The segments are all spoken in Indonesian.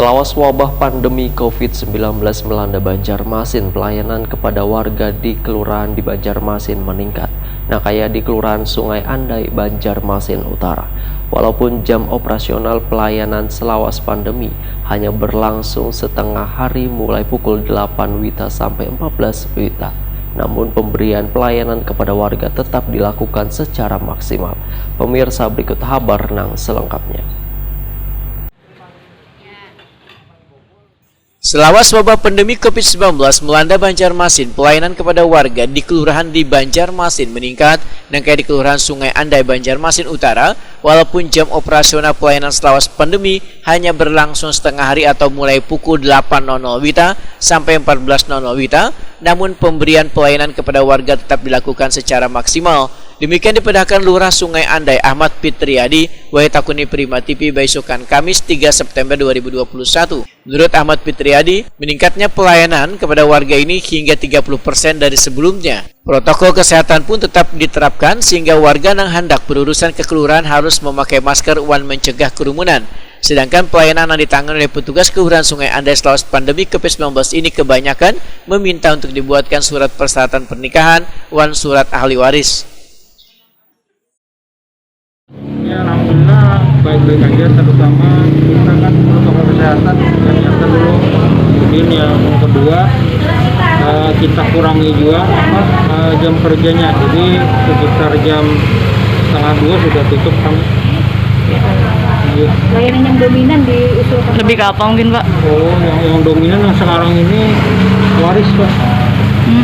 Selawas wabah pandemi COVID-19 melanda Banjarmasin, pelayanan kepada warga di kelurahan di Banjarmasin meningkat. Nah, kayak di Kelurahan Sungai Andai, Banjarmasin Utara. Walaupun jam operasional pelayanan selawas pandemi hanya berlangsung setengah hari mulai pukul 8 WITA sampai 14 WITA. Namun pemberian pelayanan kepada warga tetap dilakukan secara maksimal. Pemirsa, berikut kabar selengkapnya. Selawas wabah pandemi COVID-19 melanda Banjarmasin, pelayanan kepada warga di kelurahan di Banjarmasin meningkat dan kayak di Kelurahan Sungai Andai, Banjarmasin Utara. Walaupun jam operasional pelayanan selawas pandemi hanya berlangsung setengah hari atau mulai pukul 8.00 WITA sampai 14.00 WITA, namun pemberian pelayanan kepada warga tetap dilakukan secara maksimal. Demikian diperintahkan Lurah Sungai Andai Ahmad Fitriadi, Waitakuni Prima TV, Baisukan, Kamis 3 September 2021. Menurut Ahmad Fitriadi, meningkatnya pelayanan kepada warga ini hingga 30% dari sebelumnya. Protokol kesehatan pun tetap diterapkan sehingga warga yang hendak berurusan ke kelurahan harus memakai masker wan mencegah kerumunan. Sedangkan pelayanan yang ditangani oleh petugas Kelurahan Sungai Andai selawas pandemi COVID-19 ini kebanyakan meminta untuk dibuatkan surat persyaratan pernikahan wan surat ahli waris. Ya, alhamdulillah baik-baik aja, terutama kita kan protokol kesehatan yang dulu. Kemudian yang kedua kita kurangi juga jam kerjanya, jadi sekitar jam 1:30 sudah tutup kan. Layanan yang dominan diusulkan lebih ke apa mungkin, Pak? Oh, yang dominan yang sekarang ini waris, Pak.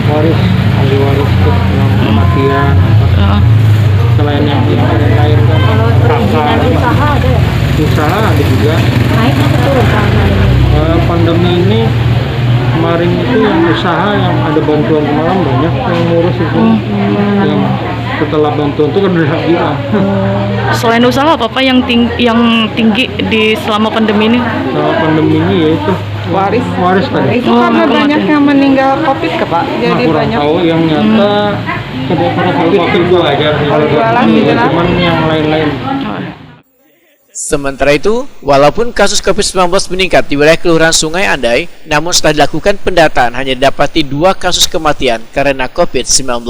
Waris, ahli waris tuh yang kematian. Selain yang lain kan, kalau perizinan usaha ada ya? Usaha ada juga. Naik atau turun karena Pandemi ini kemarin itu yang usaha yang ada bantuan kemarin banyak yang ngurus itu. Yang setelah bantuan itu kan udah hilang. Selain usaha apa Pak yang tinggi di selama pandemi ini? Selama pandemi ini yaitu waris tadi. Itu karena banyak yang meninggal COVID ke Pak, jadi kurang banyak. tahu yang nyata COVID itu aja. Cuman yang lain-lain. Sementara itu, walaupun kasus COVID-19 meningkat di wilayah Kelurahan Sungai Andai, namun setelah dilakukan pendataan hanya didapati 2 kasus kematian karena COVID-19.